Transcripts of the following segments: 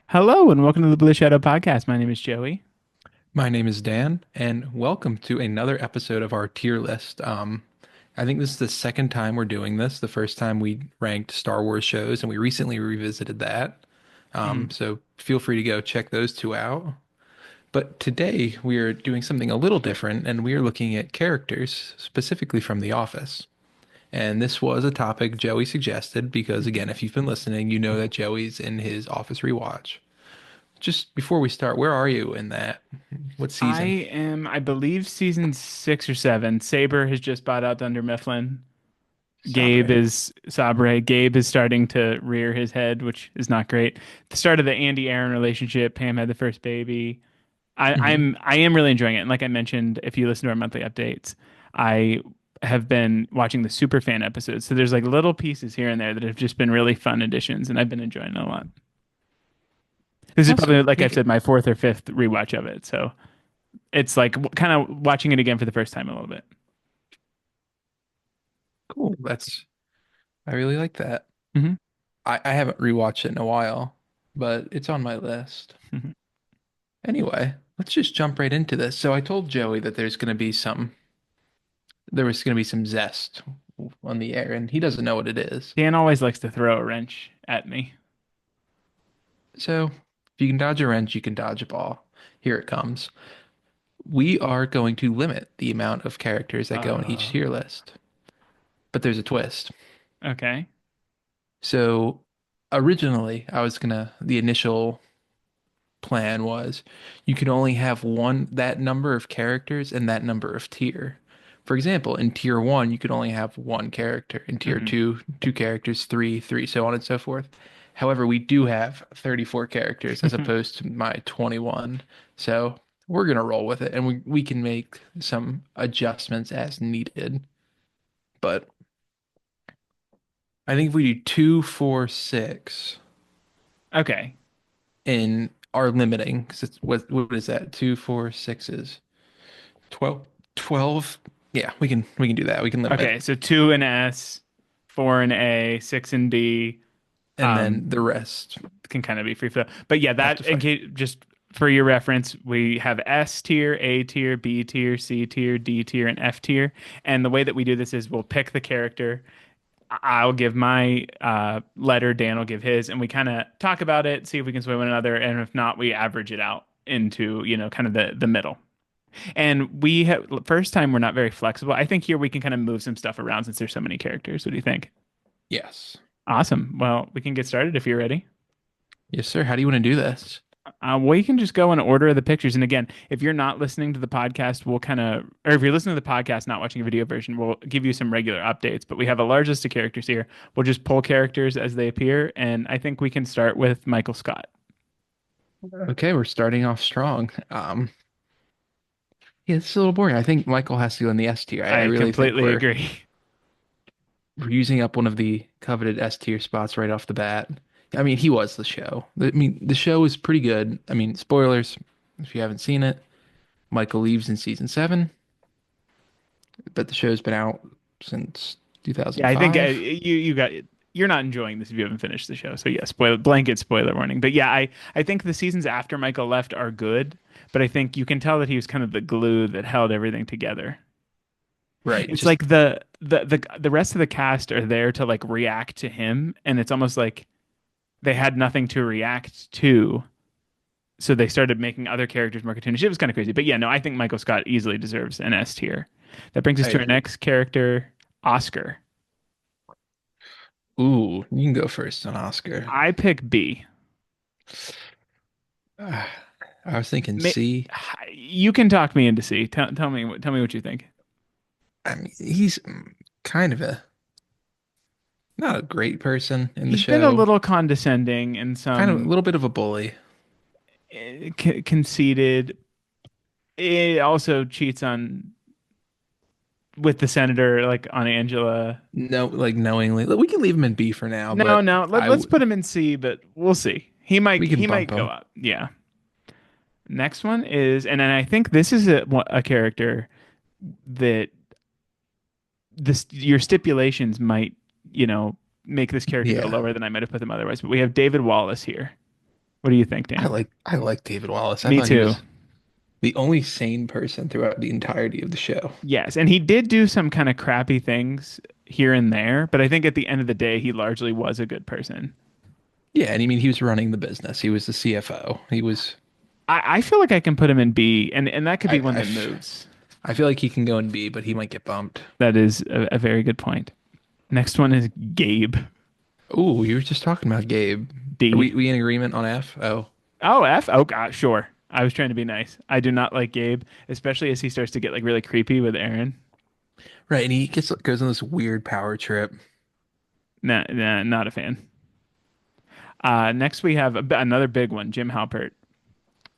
Hello and welcome to the Blue Shadow Podcast. My name is Joey. My name is Dan, and welcome to another episode of our tier list. I think this is the second time we're doing this. The first time we ranked Star Wars shows, and we recently revisited that. Mhm. So feel free to go check those two out. But today we are doing something a little different, and we are looking at characters specifically from The Office. And this was a topic Joey suggested because, again, if you've been listening, you know that Joey's in his Office rewatch. Just before we start, where are you in that? What I season? am, I believe, season 6 or 7. Saber has just bought out Dunder Mifflin. Gabe Sabre. is Sabre. Gabe is starting to rear his head, which is not great. The start of the Andy Aaron relationship. Pam had the first baby. I am really enjoying it. And like I mentioned, if you listen to our monthly updates, I have been watching the Superfan episodes. So there's like little pieces here and there that have just been really fun additions, and I've been enjoying it a lot. This is probably, Awesome. like Yeah, I've said, my fourth or fifth rewatch of it. So it's like kind of watching it again for the first time a little bit. cool. I really like that. Hmm. I haven't rewatched it in a while, but it's on my list. Hmm. Anyway, let's just jump right into this. So I told Joey that there was gonna be some zest on the air, and he doesn't know what it is. Dan always likes to throw a wrench at me. So if you can dodge a wrench, you can dodge a ball. Here it comes. We are going to limit the amount of characters that go in each Uh, tier list, but there's a twist. okay. So originally, the initial plan was you could only have that number of characters and that number of tier. For example, in tier one, you could only have one character. In tier Hmm. two, two characters, three, so on and so forth. However, we do have 34 characters as opposed to my 21. So we're gonna roll with it and we can make some adjustments as needed. But I think if we do two, four, six Okay. in our limiting, because it's what is that? Two, four, sixes. 12. 12. Yeah, we can do that. We can limit Okay. it. So two in S, four in A, six in D. And Um, then the rest can kind of be free flow. But yeah, have to that in fight. case just for your reference, we have S tier, A tier, B tier, C tier, D tier, and F tier. And the way that we do this is we'll pick the character. I'll give my letter, Dan will give his, and we kind of talk about it, see if we can sway one another, and if not, we average it out into, kind of the middle. And we have first time we're not very flexible. I think here we can kind of move some stuff around since there's so many characters. What do you think? Yes. Awesome. Well, we can get started if you're ready. Yes, sir. How do you want to do this? We can just go in order of the pictures. And again, if you're not listening to the podcast, we'll kind of, or if you're listening to the podcast, not watching a video version, we'll give you some regular updates. But we have a large list of characters here. We'll just pull characters as they appear. And I think we can start with Michael Scott. Okay, we're starting off strong. Yeah, it's a little boring. I think Michael has to go in the S tier. I I really think completely we're agree. we're using up one of the coveted S tier spots right off the bat. I mean, he was the show. I mean, the show is pretty good. I mean, spoilers if you haven't seen it. Michael leaves in season seven, but the show's been out since Yeah, I think 2005. you're not enjoying this if you haven't finished the show. So yeah, spoiler blanket spoiler warning. But yeah, I think the seasons after Michael left are good, but I think you can tell that he was kind of the glue that held everything together. Right. It's Just like the rest of the cast are there to like react to him, and it's almost like they had nothing to react to, so they started making other characters more cartoonish. It was kind of crazy, but yeah, no, I think Michael Scott easily deserves an S tier. That brings us I to our agree. next character, Oscar. Ooh, you can go first on Oscar. I pick B. Ah, I was thinking Ma- C. You can talk me into C. Tell me what you think. I mean, he's kind of a not a great person in the He's been a show. little condescending and Kind of a some little bit of a bully. conceited. It also cheats on with the senator, like on Angela. No, like knowingly. We can leave him in B for now, No, but no. Let's put him in C, but we'll see. He might we can he bump might go him. up. Yeah. Next one is, and then I think this is a character that this your stipulations might, make this character go Yeah. lower than I might have put them otherwise. But we have David Wallace here. What do you think, I Dan? like I like David Wallace. I Me thought he too. was the only sane person throughout the entirety of the show. Yes, and he did do some kind of crappy things here and there, but I think at the end of the day, he largely was a good person. Yeah, and I mean he was running the business. He was the CFO. He was I feel like I can put him in B, and that could I be one I, that f- moves. I feel like he can go in B, but he might get bumped. That is a very good point. Next one is Gabe. Oh, you were just talking about Gabe. Are D. we in agreement on F? Oh, Oh, F. Oh, God, sure. I was trying to be nice. I do not like Gabe, especially as he starts to get like really creepy with Aaron. right. And he goes on this weird power trip. Nah, nah, not a fan. Next we have another big one, Jim Halpert.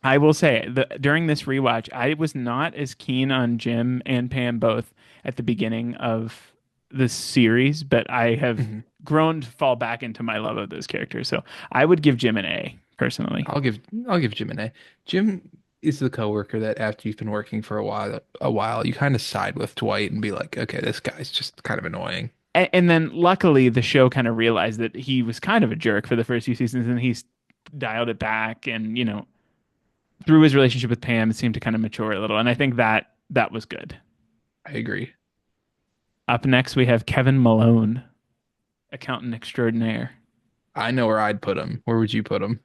I will say that during this rewatch, I was not as keen on Jim and Pam both at the beginning of the series, but I have Mhm. grown to fall back into my love of those characters. So I would give Jim an A personally. I'll give I'll give Jim an A. Jim is the coworker that after you've been working for a while, you kind of side with Dwight and be like, okay, this guy's just kind of annoying. And then luckily the show kind of realized that he was kind of a jerk for the first few seasons, and he's dialed it back. And through his relationship with Pam, it seemed to kind of mature a little, and I think that was good. I agree. Up next, we have Kevin Malone, accountant extraordinaire. I know where I'd put him. Where would you put him?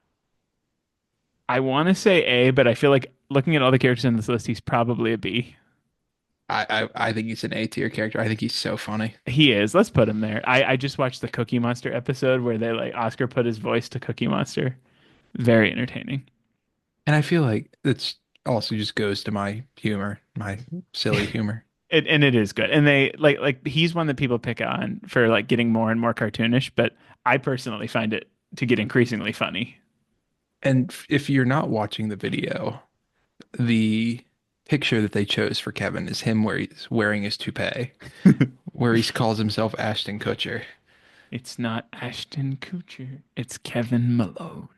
I want to say A, but I feel like looking at all the characters in this list, he's probably a B. I think he's an A tier character. I think he's so funny. He is. Let's put him there. I just watched the Cookie Monster episode where they like Oscar put his voice to Cookie Monster. Very entertaining. And I feel like that's also just goes to my humor, my silly humor. And it is good. And they like he's one that people pick on for like getting more and more cartoonish, but I personally find it to get increasingly funny. And if you're not watching the video, the picture that they chose for Kevin is him where he's wearing his toupee, where he calls himself Ashton Kutcher. It's not Ashton Kutcher. It's Kevin Malone.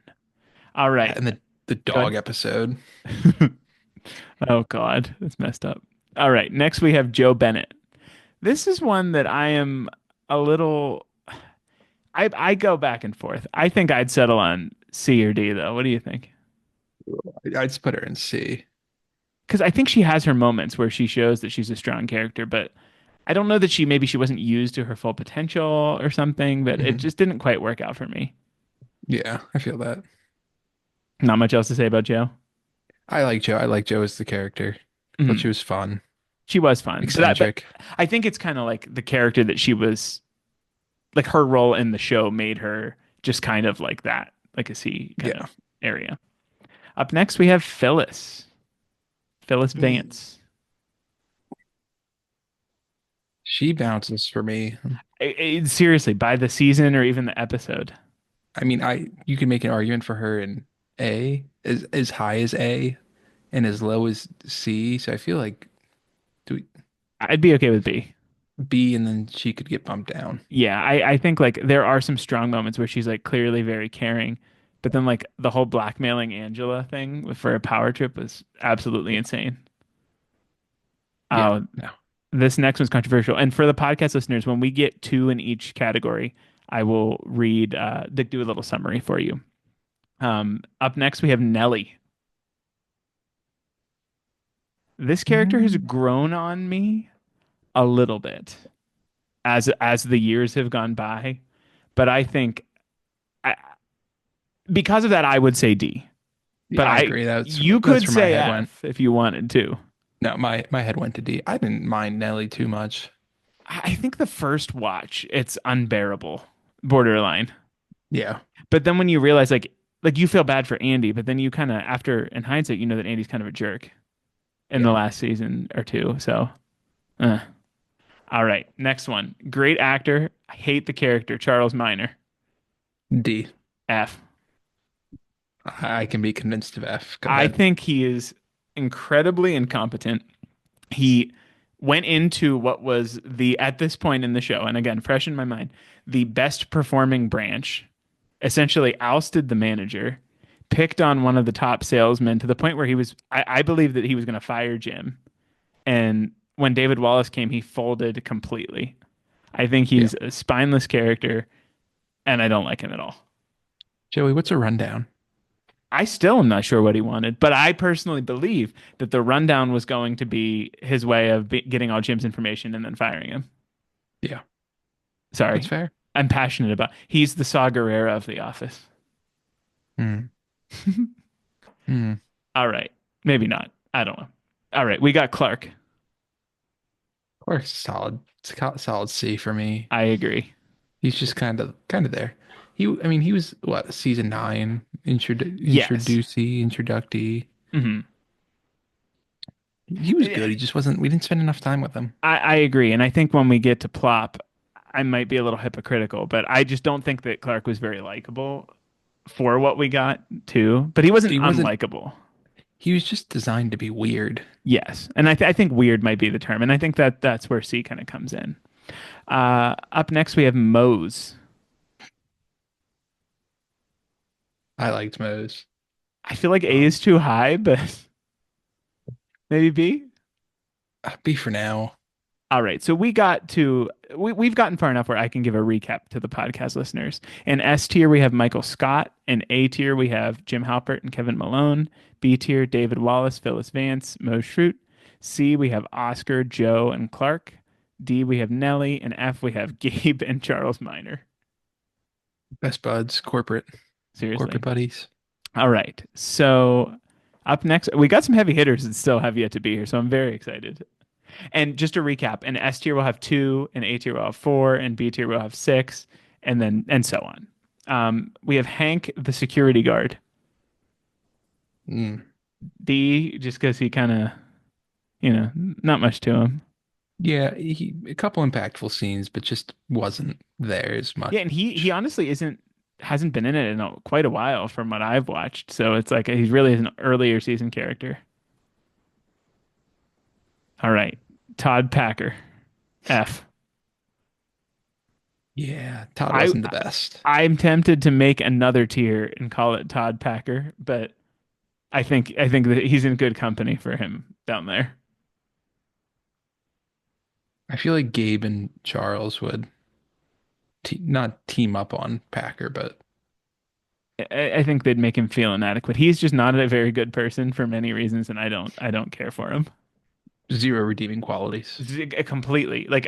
All right. And the Go dog episode. ahead. Oh God, that's messed up. All right. Next we have Joe Bennett. This is one that I am a little I go back and forth. I think I'd settle on C or D though. What do you think? I'd just put her in C. Because I think she has her moments where she shows that she's a strong character, but I don't know that maybe she wasn't used to her full potential or something, but it Mhm. just didn't quite work out for me. Yeah, I feel that. Not much else to say about Joe. I like Joe. I like Joe as the character. I thought Mhm. she was fun, She was fun, but eccentric. I think it's kind of like the character that she was like her role in the show made her just kind of like that, like a C kind Yeah. of area. Up next, we have Phyllis Mm. Vance. She bounces for me. Seriously, by the season or even the episode, I mean, I you can make an argument for her in A, as high as A and as low as C. So I feel like do we, I'd be okay with B. B and then she could get bumped down. Yeah, I think like there are some strong moments where she's like clearly very caring, but then like the whole blackmailing Angela thing for a power trip was absolutely insane. Yeah. Uh, No. this next one's controversial, and for the podcast listeners, when we get two in each category, I will read do a little summary for you. Up next, we have Nellie. This character has Mm. grown on me a little bit as the years have gone by, but I think I, because of that, I would say D. Yeah, But I agree. you That's could where my say head went. F if you wanted to. No, my head went to D. I didn't mind Nelly too much. I think the first watch, it's unbearable, borderline. Yeah. But then when you realize like you feel bad for Andy, but then you kind of after in hindsight, you know that Andy's kind of a jerk in the Yeah. last season or two. So, uh. All right, next one. Great actor. I hate the character, Charles Minor. D. F. I can be convinced of F. Go I ahead. think he is incredibly incompetent. He went into what was at this point in the show, and again, fresh in my mind, the best performing branch, essentially ousted the manager, picked on one of the top salesmen to the point where I believe that he was going to fire Jim. And when David Wallace came, he folded completely. I think Yeah. he's a spineless character, and I don't like him at all. Joey, what's a rundown? I still am not sure what he wanted, but I personally believe that the rundown was going to be his way of getting all Jim's information and then firing him. Yeah, that's Sorry, fair. I'm passionate about. He's the Saw Gerrera of The Office. Hmm. Hmm. All right, maybe not. I don't know. All right, we got Clark. Clark's solid. It's a solid C for me. I agree. He's just kind of there. I mean, he was what, season 9, Yes. introductee. Hmm. He was good. He just wasn't. We didn't spend enough time with him. I agree, and I think when we get to Plop, I might be a little hypocritical, but I just don't think that Clark was very likable for what we got too. But he wasn't He wasn't. unlikable. He was just designed to be weird. Yes, and I think weird might be the term, and I think that that's where C kind of comes in. Up next, we have Mose. I liked Mose. I feel like A Um, is too high, but maybe B. B for now. All right, so we've gotten far enough where I can give a recap to the podcast listeners. In S tier, we have Michael Scott. In A tier, we have Jim Halpert and Kevin Malone. B tier, David Wallace, Phyllis Vance, Mo Schrute. C, we have Oscar, Joe, and Clark. D, we have Nelly. And F, we have Gabe and Charles Minor. Best buds, corporate Seriously. buddies. All right, so up next, we got some heavy hitters that still have yet to be here, so I'm very excited. And just to recap, in S tier we'll have two, in A tier we'll have four, in B tier we'll have six, and then and so on. We have Hank, the security guard. Mm. D, just because he kind of, not much to him. Yeah, a couple impactful scenes, but just wasn't there as much. Yeah, and he honestly hasn't been in it in quite a while from what I've watched. So it's like he's really an earlier season character. All right, Todd Packer, F. Yeah, Todd I wasn't the best. I'm tempted to make another tier and call it Todd Packer, but I think that he's in good company for him down there. I feel like Gabe and Charles would not team up on Packer, but I think they'd make him feel inadequate. He's just not a very good person for many reasons, and I don't care for him. zero redeeming qualities. Completely. Like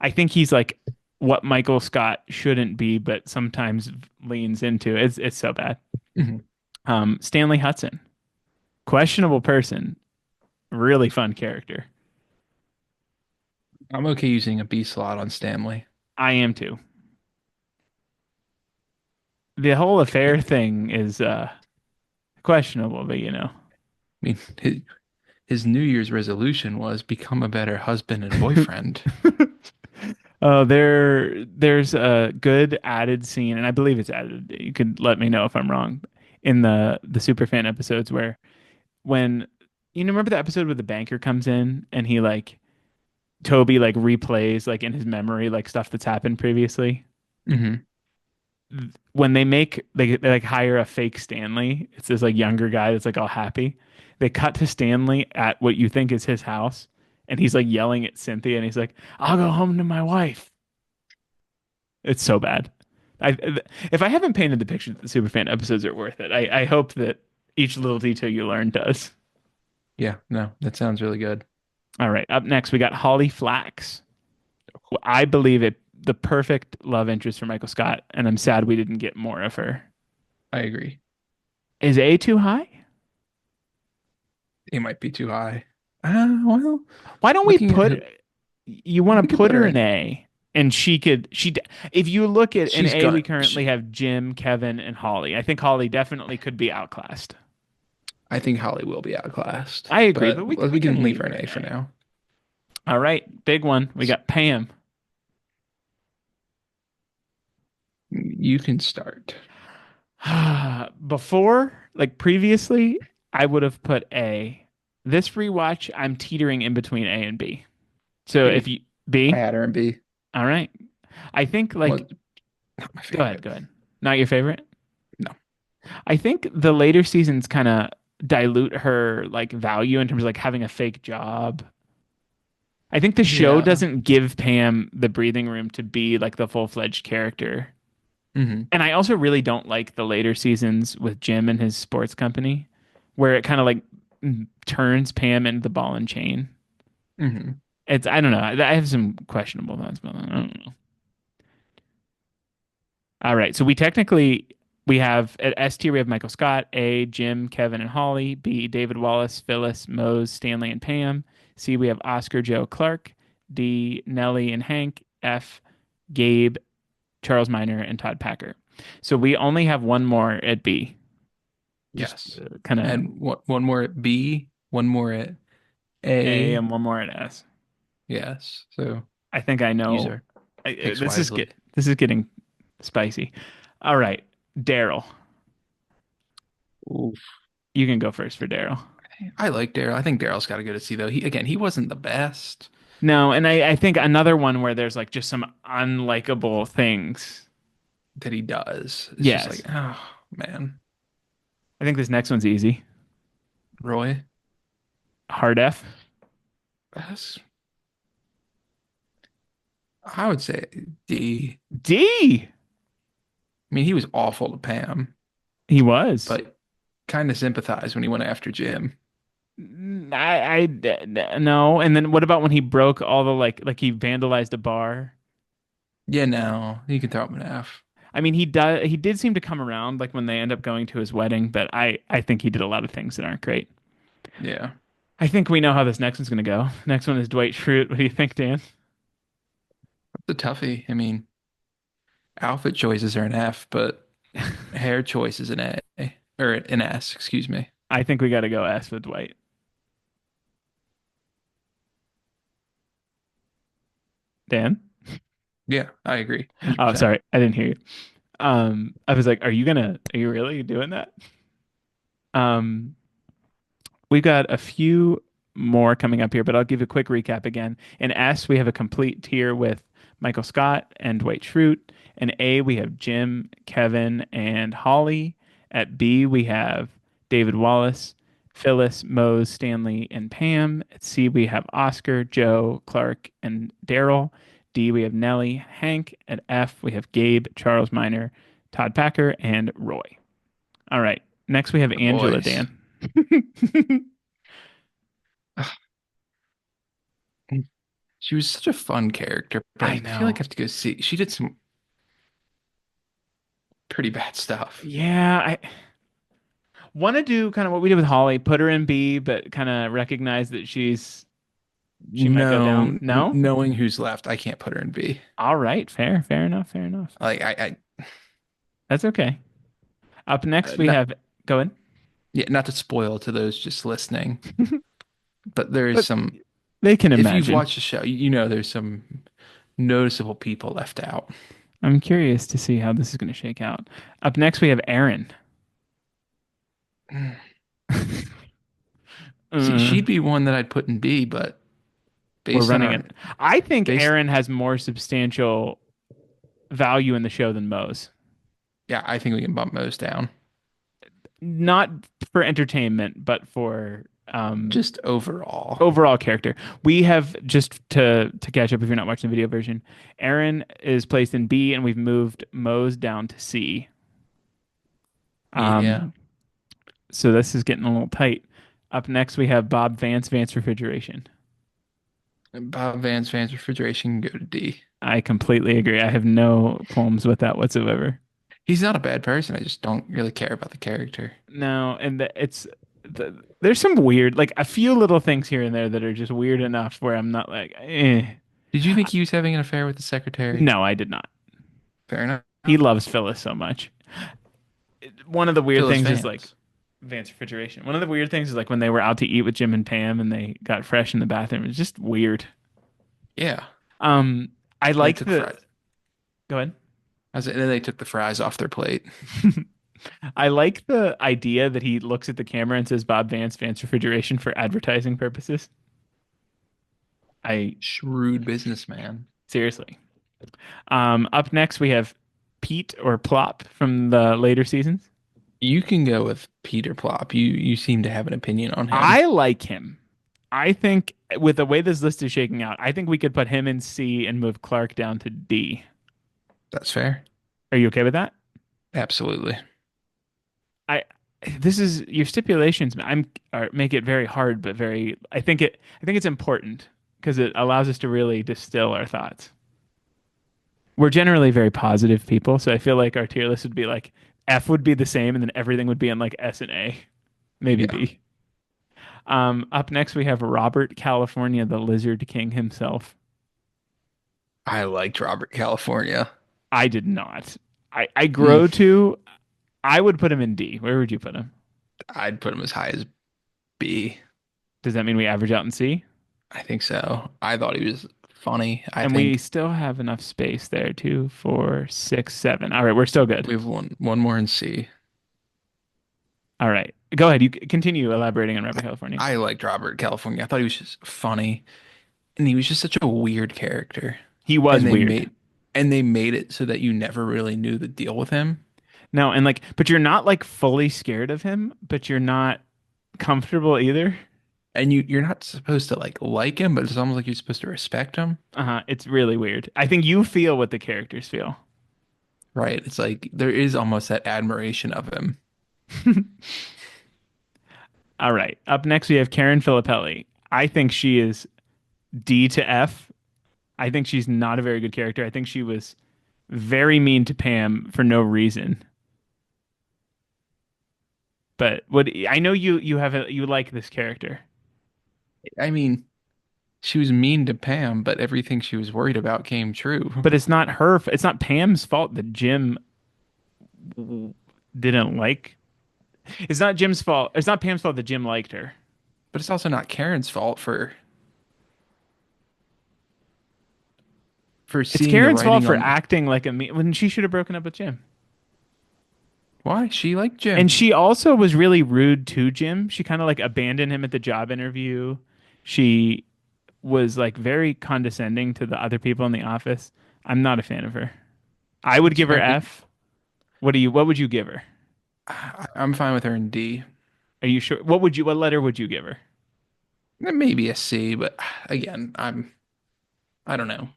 I think he's like what Michael Scott shouldn't be, but sometimes leans into. It's so bad. Mhm. Stanley Hudson, questionable person, really fun character. I'm okay using a B slot on Stanley. I am too. The whole affair thing is questionable, but I mean, his New Year's resolution was become a better husband and boyfriend. Oh, there's a good added scene, and I believe it's added. You could let me know if I'm wrong. In the Superfan episodes, where when remember the episode where the banker comes in and he like Toby like replays like in his memory like stuff that's happened previously. Hmm. When they like hire a fake Stanley, it's this like younger guy that's like all happy. They cut to Stanley at what you think is his house, and he's like yelling at Cynthia, and he's like, "I'll go home to my wife." It's so bad. I if I haven't painted the picture that the Superfan episodes are worth it, I hope that each little detail you learn does. Yeah, no, that sounds really good. All right, up next we got Holly Flax. Who I believe it the perfect love interest for Michael Scott, and I'm sad we didn't get more of her. I agree. Is A too high? It might be too high. Well, Why don't we looking at put her, you we want to could put put her her in in. A and if you look at in She's A we gonna. currently have Jim, Kevin, and Holly. I think Holly definitely could be outclassed. I think Holly will be outclassed, I agree, but but we we can can leave leave her her an A in for A. now. All right, big one. We got Pam. You can start. Before, like previously, I would have put A. This rewatch, I'm teetering in between A and B. So if B. you I B, had her in B. all right. I think Was like not my go ahead, favorite. go ahead. Not your favorite? No. I think the later seasons kind of dilute her like value in terms of like having a fake job. I think the show Yeah. doesn't give Pam the breathing room to be like the full-fledged character. Hmm. And I also really don't like the later seasons with Jim and his sports company, where it kind of like turns Pam into the ball and chain. Hmm. It's I don't know. I have some questionable thoughts about that. I don't know. All right, so we have at S tier we have Michael Scott, A Jim, Kevin, and Holly, B David Wallace, Phyllis, Mose, Stanley, and Pam. C we have Oscar, Joe, Clark, D Nellie and Hank, F Gabe, Charles Minor, and Todd Packer. So we only have one more at B. Just Yes. kind of And one more at B, one more at A A. and one more at S. Yes. So I think I use know. our picks wisely. This is getting spicy. All right, Daryl, Ooh. you can go first for Daryl. I like Daryl. I think Daryl's got to go to C though. He wasn't the best No, and I think another one where there's like just some unlikable things. that he does. It's just like, Yes, oh man. I think this next one's easy. Roy. Hard F. That's, I would say D. D. I mean, he was awful to Pam, He was. but kind of sympathized when he went after Jim. No. And then what about when he broke all the like he vandalized a bar? Yeah, no, you can throw him an F. I mean, he did seem to come around like when they end up going to his wedding, but I think he did a lot of things that aren't great. Yeah, I think we know how this next one's going to go. Next one is Dwight Schrute. What do you think, Dan? it's a toughie. I mean, outfit choices are an F, but hair choice is an A or an S. Excuse me. I think we got to go S with Dwight. Dan? Yeah, I agree. Oh, 100%. sorry. I didn't hear you. I was like, are you really doing that? Um, we've got a few more coming up here, but I'll give a quick recap again. In S, we have a complete tier with Michael Scott and Dwight Schrute. In A, we have Jim, Kevin, and Holly. At B, we have David Wallace, Phyllis, Mose, Stanley, and Pam. At C, we have Oscar, Joe, Clark, and Daryl. D, we have Nellie, Hank. At F, we have Gabe, Charles Minor, Todd Packer, and Roy. All right. Next, we have The Angela, boys. Dan. She was such a fun character, but I I feel like know. I have to go see. She did some pretty bad stuff. Yeah, I want to do kind of what we did with Holly, put her in B, but kind of recognize that she might go down. No, No? knowing who's left, I can't put her in B. All right, fair enough, fair enough. Like I That's okay. Up next we not, have go in. yeah, not to spoil to those just listening, but there is But some. they can If you've imagine. watched the show, you know there's some noticeable people left out. I'm curious to see how this is going to shake out. Up next we have Aaron. See, Uh, she'd be one that I'd put in B, but we're based on running our it. I think based, Aaron has more substantial value in the show than Mose. yeah, I think we can bump Mose down. Not for entertainment, but for Just overall. overall character. We have just to catch up if you're not watching the video version. Aaron is placed in B, and we've moved Mose down to C. Yeah. Um, so this is getting a little tight. Up next, we have Bob Vance, Vance Refrigeration. Bob Vance Vance Refrigeration can go to D. I completely agree. I have no qualms with that whatsoever. He's not a bad person. I just don't really care about the character. No, and there's some weird, like a few little things here and there that are just weird enough where I'm not like, eh. Did you think he was having an affair with the secretary? No, I did not. Fair enough. He loves Phyllis so much. One of the weird Phyllis things is like Vance. Vance Refrigeration. One of the weird things is like when they were out to eat with Jim and Pam and they got fresh in the bathroom. It's just weird. Yeah. Um, I And they like took the. fries. Go ahead. And then they took the fries off their plate. I like the idea that he looks at the camera and says Bob Vance, Vance Refrigeration for advertising purposes. I Shrewd businessman. seriously. Up next we have Pete or Plop from the later seasons. You can go with Peter Plop. You seem to have an opinion on him. I like him. I think with the way this list is shaking out, I think we could put him in C and move Clark down to D. That's fair. Are you okay with that? Absolutely. I this is your stipulations. Make it very hard, but very. I think it's important because it allows us to really distill our thoughts. We're generally very positive people, so I feel like our tier list would be like F would be the same, and then everything would be in like S and A, maybe Yeah. B. Up next we have Robert California, the Lizard King himself. I liked Robert California. I did not. I Mm, grow to. I would put him in D. Where would you put him? I'd put him as high as B. Does that mean we average out in C? I think so. I thought he was funny. I And we think still have enough space there. 2, 4, 6, 7. All right, we're still good. we have one more in C. All right, go ahead. You continue elaborating on Robert California. I liked Robert California. I thought he was just funny, and he was just such a weird character. He was And they weird. made and they made it so that you never really knew the deal with him. No, and like, but you're not like fully scared of him, but you're not comfortable either. And you're not supposed to like him, but it's almost like you're supposed to respect him. Uh-huh. It's really weird. I think you feel what the characters feel. Right? It's like there is almost that admiration of him. All right. Up next, we have Karen Filippelli. I think she is D to F. I think she's not a very good character. I think she was very mean to Pam for no reason. But what I know you like this character. I mean, she was mean to Pam, but everything she was worried about came true. But it's not Pam's fault that Jim didn't like. It's not Jim's fault. It's not Pam's fault that Jim liked her. But it's also not Karen's fault for It's seeing the Karen's fault writing for on acting like a me when she should have broken up with Jim. why she liked And Jim. she also was really rude to Jim. She kind of like abandoned him at the job interview. She was like very condescending to the other people in the office. I'm not a fan of her. I would That's give her fair. F. What would you give her? I'm fine with her in D. Are you sure? What letter would you give her? Maybe a C, but again, I don't know.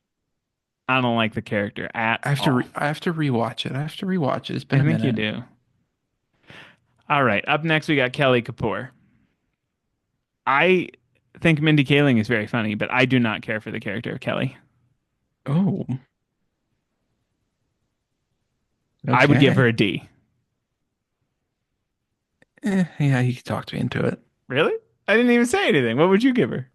I don't like the character at all. I have to rewatch it. I have to rewatch it. It's been I a think you minute. do. All right. Up next, we got Kelly Kapoor. I think Mindy Kaling is very funny, but I do not care for the character of Kelly. Oh, I would give okay. her a D. Yeah, you can talk to me into it. Really? I didn't even say anything. What would you give her?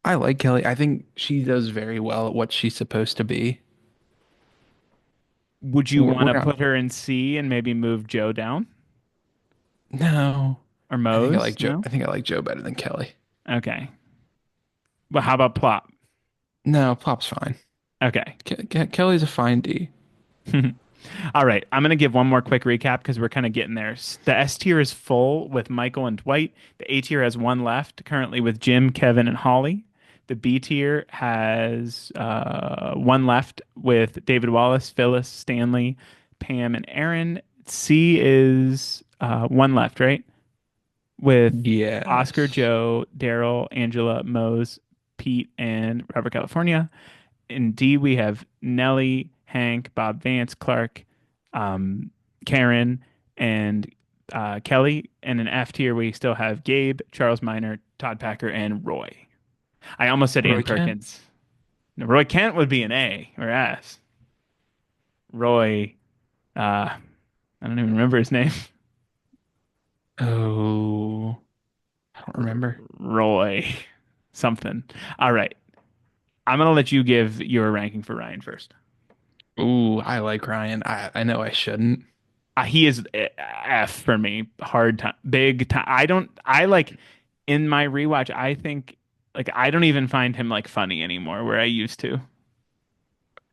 I like Kelly. I think she does very well at what she's supposed to be. Would you want We're to not. put her in C and maybe move Joe down No, or Mose? No? I think I like Joe better than Kelly. Okay. Well, how about Plop? No, Plop's fine. Okay. Kelly's a fine D. All right. I'm going to give one more quick recap because we're kind of getting there. The S tier is full with Michael and Dwight. The A tier has one left, currently with Jim, Kevin, and Holly. The B tier has one left with David Wallace, Phyllis, Stanley, Pam, and Aaron. C is one left, right? With Oscar, Yes. Joe, Daryl, Angela, Mose, Pete, and Robert California. In D, we have Nellie, Hank, Bob Vance, Clark, um, Karen, and Kelly. And in F tier, we still have Gabe, Charles Minor, Todd Packer, and Roy. I almost said Ann Roy Kent. Perkins. No, Roy Kent would be an A or S. Roy, I don't even remember his name. Oh, I don't remember. Roy, something. All right. I'm going to let you give your ranking for Ryan first. Ooh, I like Ryan. I know I shouldn't. He is F for me. Hard time, big time. I like in my rewatch, I think like I don't even find him like funny anymore where I used to.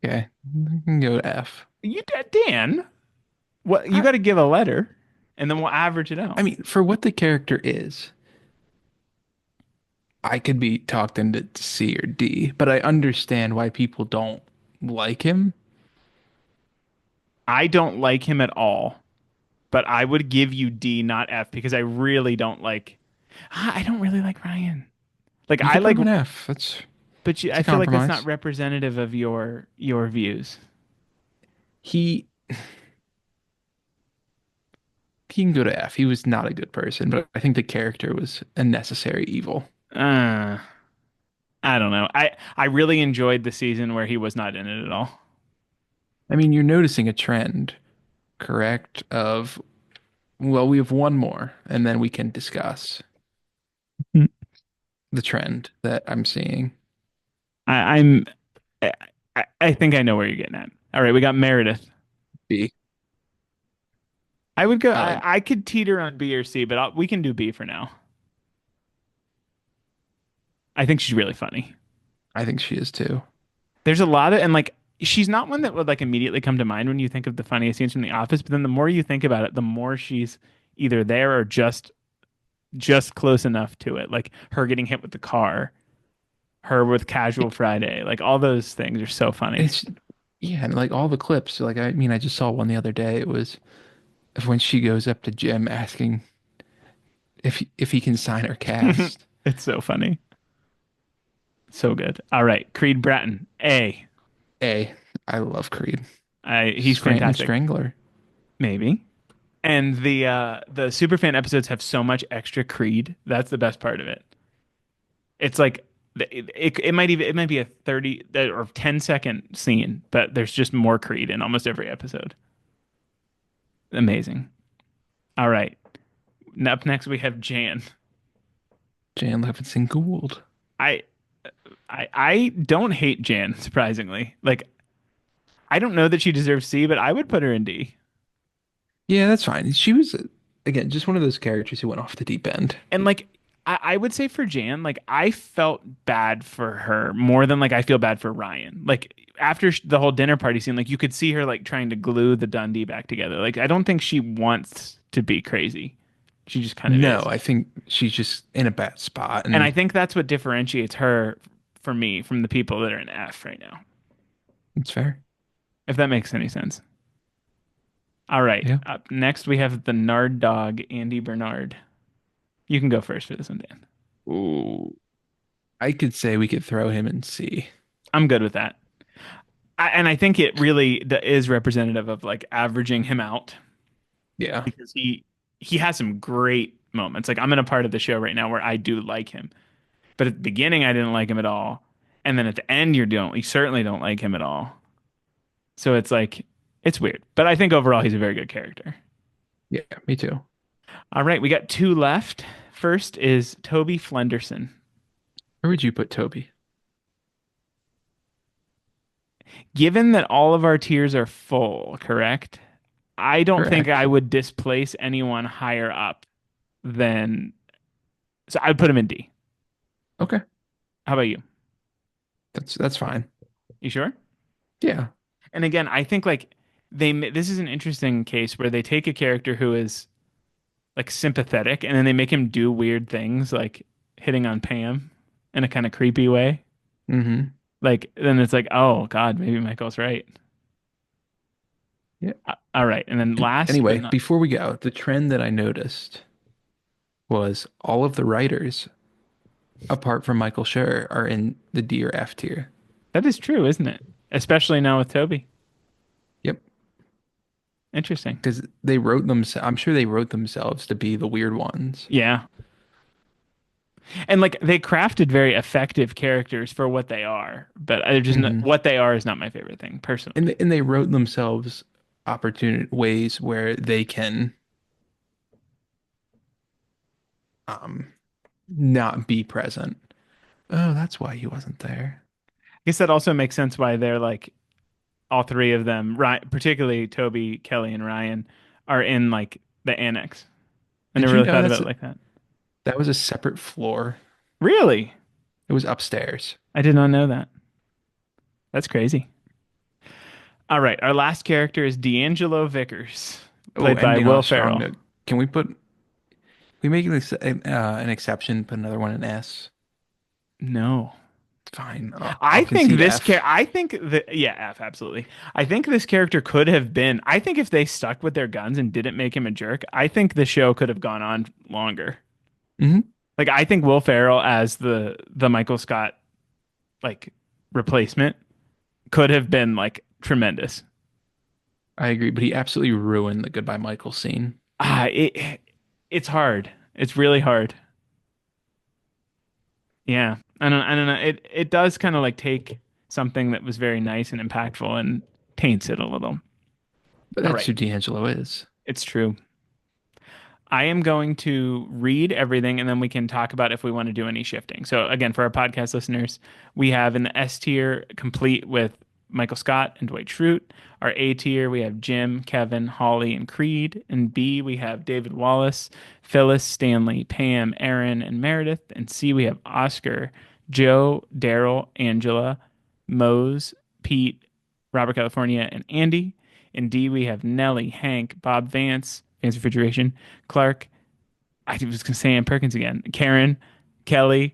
Okay, I can go to F. Dan, what you I, got to give a letter and then we'll average it I out. mean, for what the character is, I could be talked into C or D, but I understand why people don't like him. I don't like him at all, but I would give you D, not F, because I really don't like. I don't really like Ryan. Like You I could put like, him in F. That's But It's I a feel like that's not compromise. representative of your views. He he can go to F. He was not a good person, but I think the character was a necessary evil. Uh, I don't know. I really enjoyed the season where he was not in it at all. I mean, you're noticing a trend, correct? Of, well, we have one more, and then we can discuss the trend that I'm seeing. I'm I, I think I know where you're getting at. All right, we got Meredith. B. I would go. Uh, I could teeter on B or C, but we can do B for now. I think she's really funny. I think she is too. There's a lot of and like she's not one that would like immediately come to mind when you think of the funniest scenes from The Office. But then the more you think about it, the more she's either there or just close enough to it. Like her getting hit with the car, her with Casual Friday, like all those things are so funny. It's yeah, and like all the clips. Like I mean, I just saw one the other day. It was of when she goes up to Jim asking if he can sign her cast. It's so funny. So good. All right, Creed Bratton. A. A. I love Creed. He's Scranton fantastic. Strangler. Maybe. And the Superfan episodes have so much extra Creed. That's the best part of it. It's like it might be a 30 or 10-second scene, but there's just more Creed in almost every episode. Amazing. All right. Up next we have Jan. Jan Levinson Gould. I I don't hate Jan, surprisingly. Like I don't know that she deserves C, but I would put her in D. Yeah, that's fine. She was again just one of those characters who went off the deep end. And like I would say for Jan, like I felt bad for her more than like I feel bad for Ryan. Like after the whole dinner party scene, like you could see her like trying to glue the Dundee back together. Like I don't think she wants to be crazy. She just kind of No, is. I think she's just in a bad spot, And I and think that's what differentiates her for me from the people that are in F right now. it's fair. If that makes any sense. All right. Yeah. Up next we have the Nard dog, Andy Bernard. You can go first for this one, Dan. Ooh, I could say we could throw him in C. I'm good with that. And I think it really is representative of like averaging him out Yeah. because he has some great moments. Like I'm in a part of the show right now where I do like him, but at the beginning I didn't like him at all, and then at the end you certainly don't like him at all. So it's like it's weird, but I think overall he's a very good character. Yeah, me too. All right, we got two left. First is Toby Flenderson. Where would you put Toby? Given that all of our tiers are full, correct? I don't think I Correct. would displace anyone higher up than. So I'd put him in D. Okay. How about you? That's fine. You sure? Yeah. And again, I think like this is an interesting case where they take a character who is like sympathetic and then they make him do weird things like hitting on Pam in a kind of creepy way. Mm-hmm. Like then it's like, oh God, maybe Michael's right. Yeah. All right, and then last but Anyway, not before we go, the trend that I noticed was all of the writers, apart from Michael Schur, are in the D or F tier. that is true, isn't it? Especially now with Toby. Yep. Interesting. Because they wrote them, I'm sure they wrote themselves to be the weird ones. Yeah. And like they crafted very effective characters for what they are, but I just Hmm. what they are is not my favorite thing personally. And they wrote themselves opportunity ways where they can um not be present. Oh, that's why he wasn't there. I guess that also makes sense why they're like all three of them, Ryan, particularly Toby, Kelly, and Ryan, are in like the annex. I Did never you really know thought about it like that. that was a separate floor? Really? It was upstairs. I did not know that. That's crazy. All right, our last character is D'Angelo Vickers, Oh, played by ending on Will a strong Ferrell. note. Can we make an exception, put another one in S? No. Fine. I'll I think concede this F. character. I think that yeah, F absolutely. I think this character could have been. I think if they stuck with their guns and didn't make him a jerk, I think the show could have gone on longer. Hmm. Like I think Will Ferrell as the Michael Scott like replacement could have been like tremendous. I agree, but he absolutely ruined the Goodbye Michael scene. It's hard. It's really hard. Yeah. I don't know. It does kind of like take something that was very nice and impactful and taints it a little. But All that's right. who D'Angelo is. It's true. I am going to read everything and then we can talk about if we want to do any shifting. So, again, for our podcast listeners, we have an S tier complete with Michael Scott and Dwight Schrute. Our A tier, we have Jim, Kevin, Holly, and Creed. And B, we have David Wallace, Phyllis, Stanley, Pam, Aaron, and Meredith. And C, we have Oscar, Joe, Daryl, Angela, Mose, Pete, Robert California, and Andy. In D, we have Nellie, Hank, Bob Vance, Vance Refrigeration, Clark, I was going to say Ann Perkins again, Karen, Kelly,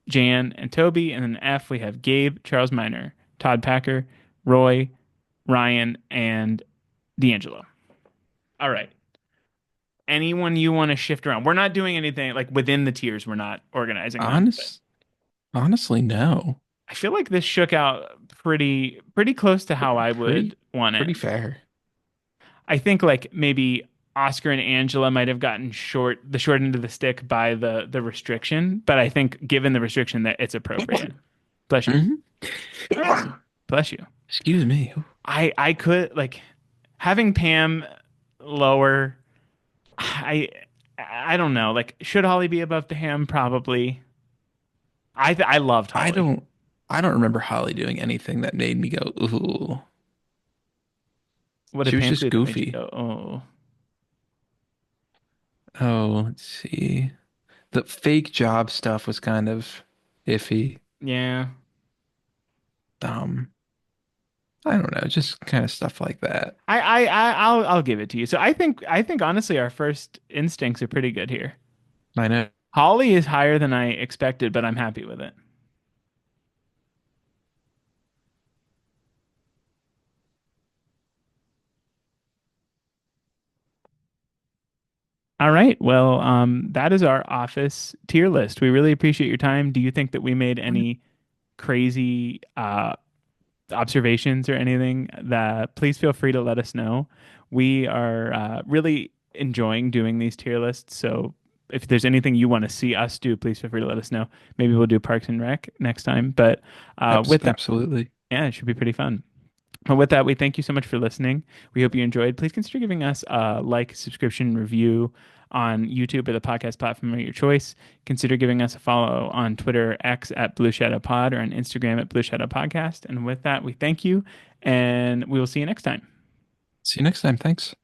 Jan, and Toby. And then F, we have Gabe, Charles Miner, Todd Packer, Roy, Ryan, and D'Angelo. All right. Anyone you want to shift around? We're not doing anything like within the tiers. We're not organizing them. But Honest, honestly, no. I feel like this shook out pretty close to how I would Pretty, want it. pretty fair. I think like maybe Oscar and Angela might have gotten the short end of the stick by the restriction, but I think given the restriction that it's appropriate. Bless you. Mhm. Bless you. Excuse me. I could like having Pam lower. I I don't know. Like should Holly be above Pam? Probably. I loved I Holly. don't, I don't remember Holly doing anything that made me go, ooh. What did She was Pam just do that made you goofy. go, oh, Oh, let's see. The fake job stuff was kind of iffy. yeah. Um, I don't know, just kind of stuff like that. I'll give it to you. So I think honestly our first instincts are pretty good here. I know. Holly is higher than I expected, but I'm happy with it. All right. Well, that is our office tier list. We really appreciate your time. Do you think that we made any crazy observations or anything? That please feel free to let us know. We are really enjoying doing these tier lists. So if there's anything you want to see us do, please feel free to let us know. Maybe we'll do Parks and Rec next time. But with that, Absolutely. yeah, it should be pretty fun. Well, with that, we thank you so much for listening. We hope you enjoyed. Please consider giving us a like, subscription, review on YouTube or the podcast platform of your choice. Consider giving us a follow on Twitter X at Blue Shadow Pod or on Instagram at Blue Shadow Podcast. And with that, we thank you and we will see you next time. See you next time. Thanks.